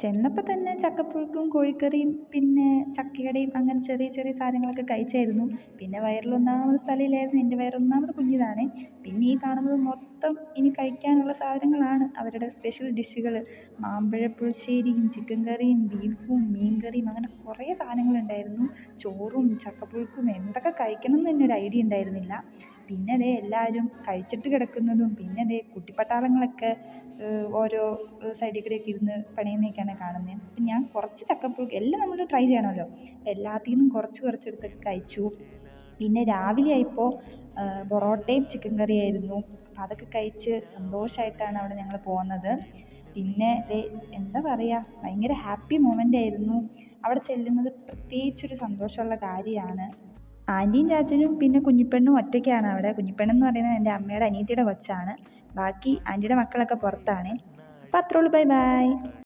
ചെന്നപ്പോൾ തന്നെ ചക്കപ്പുഴുക്കും കോഴിക്കറിയും പിന്നെ ചക്കയടയും അങ്ങനെ ചെറിയ ചെറിയ സാധനങ്ങളൊക്കെ കഴിച്ചായിരുന്നു. പിന്നെ വയറിൽ ഒന്നാമത് സ്ഥലമില്ലായിരുന്നു. എൻ്റെ വയറ് ഒന്നാമത് കുഞ്ഞിതാണേ. പിന്നെ ഈ കാണുന്നത് മൊത്തം ഇനി കഴിക്കാനുള്ള സാധനങ്ങളാണ്, അവരുടെ സ്പെഷ്യൽ ഡിഷുകൾ. മാമ്പഴ പുളിശ്ശേരിയും ചിക്കൻ കറിയും ബീഫും മീൻ കറിയും അങ്ങനെ കുറേ സാധനങ്ങളുണ്ടായിരുന്നു. ചോറും ചക്കപ്പുഴുക്കും എന്തൊക്കെ കഴിക്കണം എന്ന് തന്നെ ഒരു ഐഡിയ ഉണ്ടായിരുന്നില്ല. പിന്നെ ദേ എല്ലാവരും കഴിച്ചിട്ട് കിടക്കുന്നതും പിന്നെ ദേ കുട്ടിപ്പട്ടാളങ്ങളൊക്കെ ഓരോ സൈഡിൽ കൂടെയൊക്കെ ഇരുന്ന് പണിയുന്നതൊക്കെയാണ് കാണുന്നത്. അപ്പം ഞാൻ കുറച്ച് ചക്കപ്പുഴുക്ക് എല്ലാം നമ്മൾ ട്രൈ ചെയ്യണമല്ലോ, അപ്പം എല്ലാത്തിൽ നിന്നും കുറച്ച് കുറച്ചെടുത്തൊക്കെ കഴിച്ചു. പിന്നെ രാവിലെ ആയപ്പോൾ പൊറോട്ടയും ചിക്കൻ കറിയായിരുന്നു. അപ്പം അതൊക്കെ കഴിച്ച് സന്തോഷമായിട്ടാണ് അവിടെ ഞങ്ങൾ പോകുന്നത്. പിന്നെ ദേ എന്താ പറയുക, ഭയങ്കര ഹാപ്പി മൊമെൻ്റ് ആയിരുന്നു. അവിടെ ചെല്ലുന്നത് പ്രത്യേകിച്ചൊരു സന്തോഷമുള്ള കാര്യമാണ്. ആൻറ്റിയും ചാച്ചനും പിന്നെ കുഞ്ഞിപ്പെണ്ണും ഒറ്റയ്ക്കാണ് അവിടെ. കുഞ്ഞിപ്പെണ്ണെന്ന് പറയുന്നത് എൻ്റെ അമ്മയുടെ അനിയത്തിയുടെ കൊച്ചാണ്. ബാക്കി ആൻറ്റിയുടെ മക്കളൊക്കെ പുറത്താണ്. അപ്പം അത്രേ ഉള്ളൂ. Bye bye.